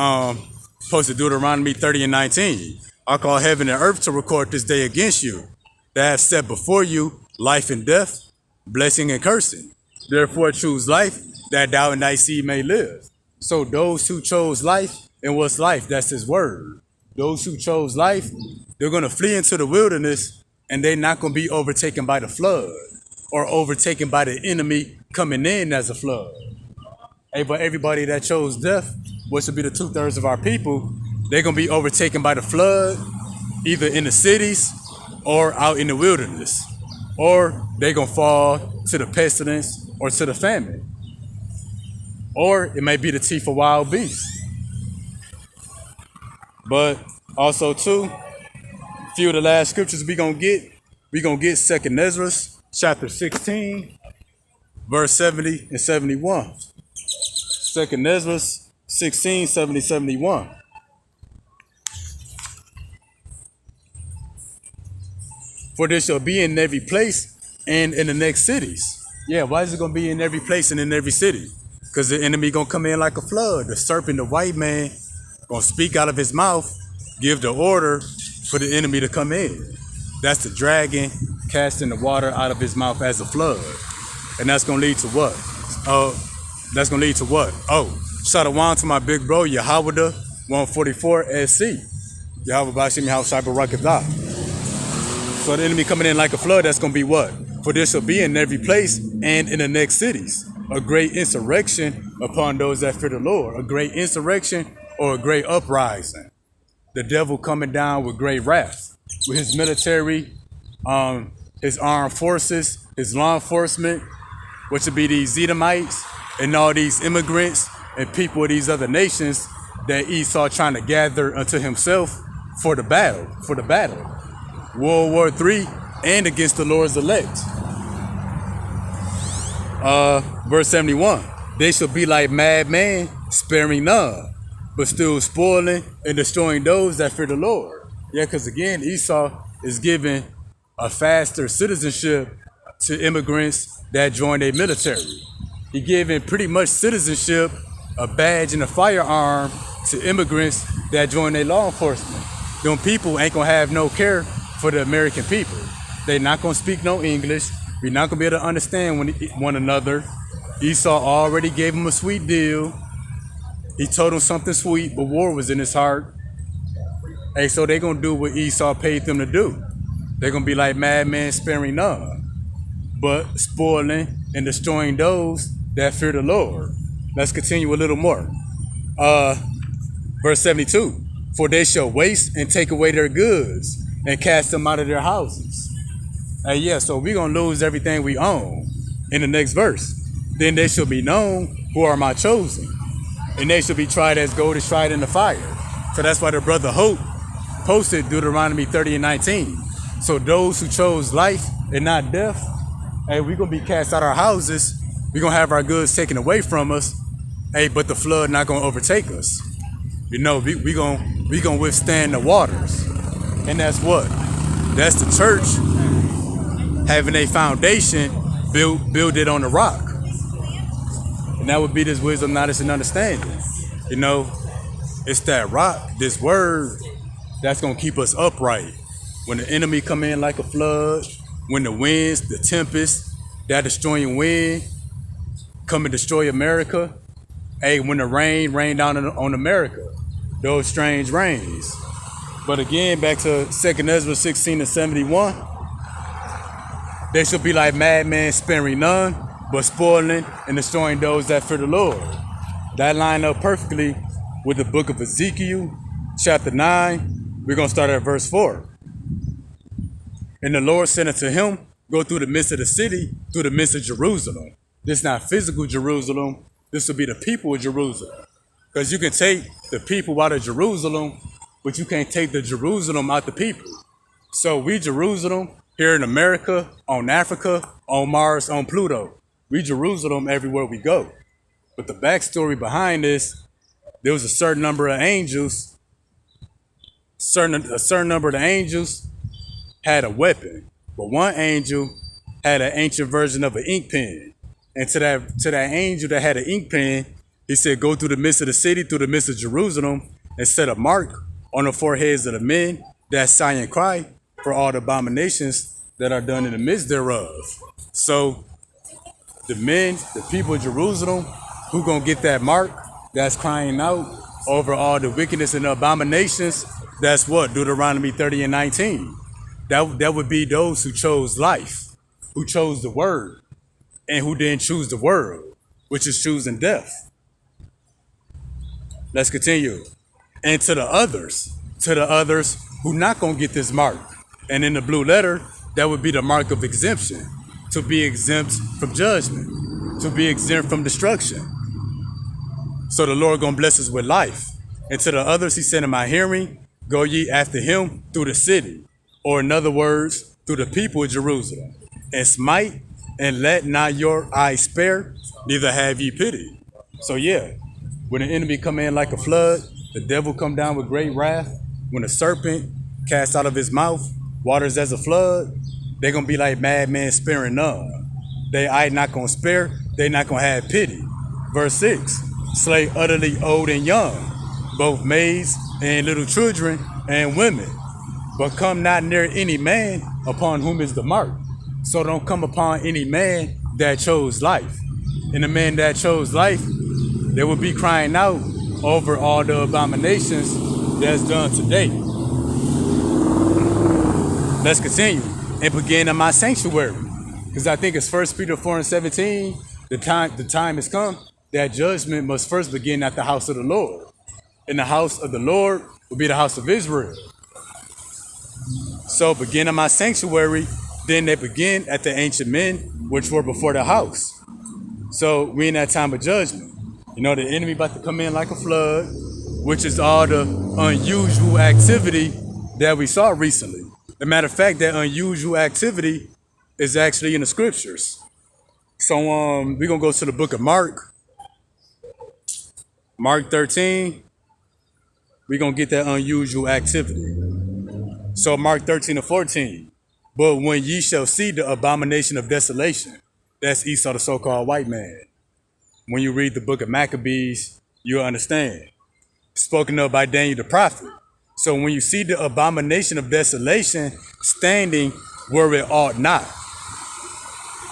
posted Deuteronomy 30 and 19. I call heaven and earth to record this day against you, that have set before you life and death, blessing and cursing. Therefore choose life, that thou and thy seed may live. So those who chose life, and what's life? That's his word. Those who chose life, they're going to flee into the wilderness, and they're not going to be overtaken by the flood or overtaken by the enemy coming in as a flood. Hey, but everybody that chose death, which would be the 2/3 of our people, they're going to be overtaken by the flood, either in the cities or out in the wilderness, or they're going to fall to the pestilence or to the famine, or it may be the teeth of wild beasts. But also too, a few of the last scriptures we gonna get 2nd Ezra chapter 16 verse 70 and 71. Second Ezra 16, 70, 71. For there shall be in every place and in the next cities. Yeah, why is it going to be in every place and in every city? Because the enemy going to come in like a flood. The serpent, the white man, going to speak out of his mouth, give the order for the enemy to come in. That's the dragon casting the water out of his mouth as a flood. And that's going to lead to what? That's going to lead to what? Oh, Shalom to my big bro, Yahweh 144 SC. Yahweh Bashim Yahweh Cyber Rakatah. So the enemy coming in like a flood, that's going to be what? For this shall be in every place and in the next cities. A great insurrection upon those that fear the Lord. A great insurrection or a great uprising. The devil coming down with great wrath. With his military, his armed forces, his law enforcement, which would be these Edomites and all these immigrants and people of these other nations that Esau trying to gather unto himself for the battle. World War III and against the Lord's elect. Verse 71. They shall be like madmen, sparing none, but still spoiling and destroying those that fear the Lord. Yeah, because again, Esau is giving a faster citizenship to immigrants that join their military. He giving pretty much citizenship, a badge and a firearm to immigrants that join their law enforcement. Them people ain't gonna have no care for the American people. They not gonna speak no English. We're not gonna be able to understand one another. Esau already gave him a sweet deal. He told him something sweet, but war was in his heart. Hey, so they gonna do what Esau paid them to do. They're gonna be like madmen, sparing none, but spoiling and destroying those that fear the Lord. Let's continue a little more. Verse 72. For they shall waste and take away their goods and cast them out of their houses. Hey, yeah, so we're gonna lose everything we own. In the next verse. Then they shall be known who are my chosen, and they shall be tried as gold is tried in the fire. So that's why the brother Hope posted Deuteronomy 30 and 19. So those who chose life and not death, hey, we're gonna be cast out our houses. We're gonna have our goods taken away from us. Hey, but the flood not gonna overtake us. You know, we gonna withstand the waters. And that's what? That's the church having a foundation build it on the rock. And that would be this wisdom, knowledge, and understanding. You know, it's that rock, this word, that's gonna keep us upright. When the enemy come in like a flood, when the winds, the tempest, that destroying wind come and destroy America. Hey, when the rain down on America, those strange rains. But again, back to 2 Ezra 16 and 71. They shall be like madmen, sparing none, but spoiling and destroying those that fear the Lord. That line up perfectly with the book of Ezekiel, chapter 9. We're going to start at verse 4. And the Lord said unto him, go through the midst of the city, through the midst of Jerusalem. This is not physical Jerusalem. This will be the people of Jerusalem. Because you can take the people out of Jerusalem, but you can't take the Jerusalem out the people. So we Jerusalem here in America, on Africa, on Mars, on Pluto. We Jerusalem everywhere we go. But the backstory behind this, there was a certain number of angels. A certain number of the angels had a weapon, but one angel had an ancient version of an ink pen. And to that angel that had an ink pen, he said, go through the midst of the city, through the midst of Jerusalem, and set a mark on the foreheads of the men that sigh and cry for all the abominations that are done in the midst thereof. So the men, the people of Jerusalem, who gonna get that mark that's crying out over all the wickedness and the abominations? That's what? Deuteronomy 30 and 19. That would be those who chose life, who chose the word, and who didn't choose the world, which is choosing death. Let's continue. And to the others who not gonna get this mark. And in the blue letter, that would be the mark of exemption, to be exempt from judgment, to be exempt from destruction. So the Lord gonna bless us with life. And to the others, he said in my hearing, go ye after him through the city, or in other words, through the people of Jerusalem, and smite and let not your eye spare, neither have ye pity. So yeah, when the enemy come in like a flood, the devil come down with great wrath. When the serpent cast out of his mouth waters as a flood, they're gonna be like madmen sparing none. They eye not gonna spare, they not gonna have pity. Verse 6, slay utterly old and young, both maids and little children and women. But come not near any man upon whom is the mark. So don't come upon any man that chose life. And the man that chose life, they will be crying out over all the abominations that's done today. Let's continue and begin in my sanctuary. Because I think it's 1 Peter 4:17, the time has come that judgment must first begin at the house of the Lord. And the house of the Lord will be the house of Israel. So begin in my sanctuary, then they begin at the ancient men which were before the house. So we in that time of judgment. You know, the enemy about to come in like a flood, which is all the unusual activity that we saw recently. As a matter of fact, that unusual activity is actually in the scriptures. So we're gonna go to the book of Mark 13. We're gonna get that unusual activity. So Mark 13:14. But when ye shall see the abomination of desolation, that's Esau, the so-called white man. When you read the book of Maccabees, you'll understand. Spoken of by Daniel the prophet. So when you see the abomination of desolation standing where it ought not.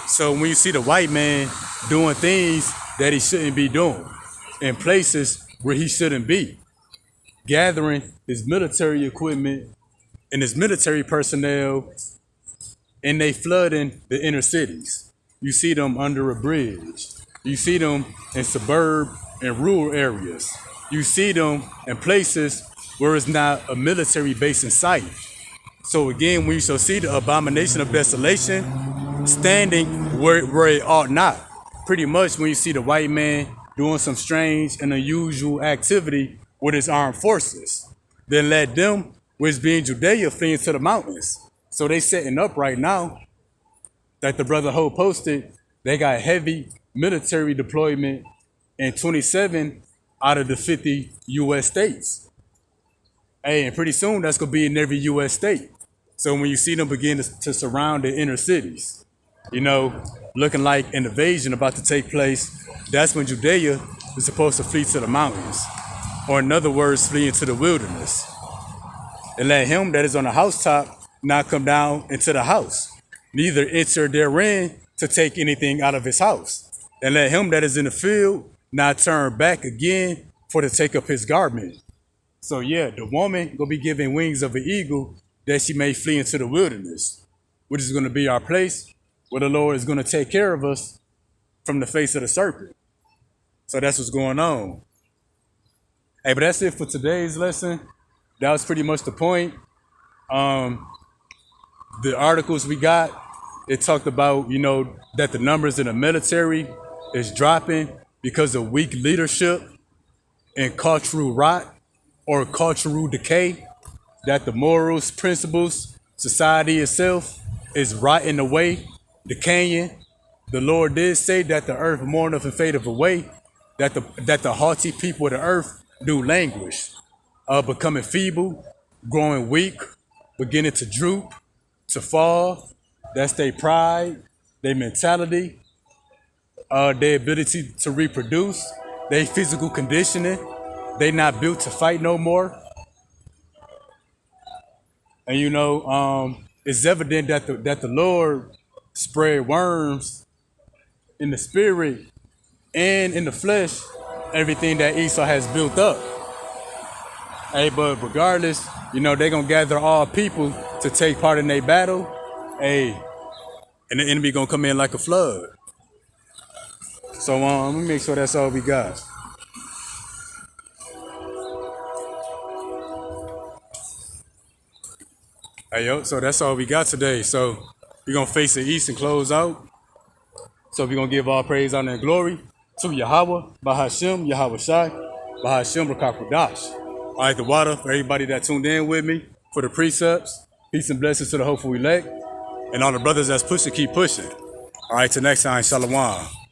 So when you see the white man doing things that he shouldn't be doing, in places where he shouldn't be, gathering his military equipment and his military personnel, and they flooding the inner cities. You see them under a bridge. You see them in suburb and rural areas. You see them in places where it's not a military base in sight. So again, when you shall see the abomination of desolation standing where it ought not. Pretty much when you see the white man doing some strange and unusual activity with his armed forces, then let them, which be in Judea, flee into the mountains. So they setting up right now, that the brother Ho posted, they got heavy military deployment in 27 out of the 50 U.S. states. Hey, and pretty soon that's going to be in every U.S. state. So when you see them begin to surround the inner cities, you know, looking like an invasion about to take place, that's when Judea is supposed to flee to the mountains. Or in other words, flee into the wilderness. And let him that is on the housetop not come down into the house, neither enter therein to take anything out of his house. And let him that is in the field not turn back again for to take up his garment. So yeah, the woman gonna be given wings of an eagle that she may flee into the wilderness, which is gonna be our place where the Lord is gonna take care of us from the face of the serpent. So that's what's going on. Hey, but that's it for today's lesson. That was pretty much the point. The articles we got, it talked about, you know, that the numbers in the military is dropping because of weak leadership and cultural rot or cultural decay, that the morals, principles, society itself is rotting away, decaying. The Lord did say that the earth mourneth and fadeth away, that the haughty people of the earth do languish, becoming feeble, growing weak, beginning to droop, to fall. That's their pride, their mentality, their ability to reproduce, their physical conditioning. They not built to fight no more. And you know, it's evident that the Lord spread worms in the spirit and in the flesh, everything that Esau has built up. Hey, but regardless, you know, they're gonna gather all people to take part in their battle. Hey, and the enemy gonna come in like a flood. So let me make sure that's all we got. Hey, yo, so that's all we got today. So we're gonna face the east and close out. So we're gonna give all praise, honor, and glory to Yahweh, Bahashem, Yahweh Shai, Bahashem, Rakakwadash. All right, the water for everybody that tuned in with me for the precepts. Peace and blessings to the hopeful elect. And all the brothers that's pushing, keep pushing. All right, till next time, Shalom.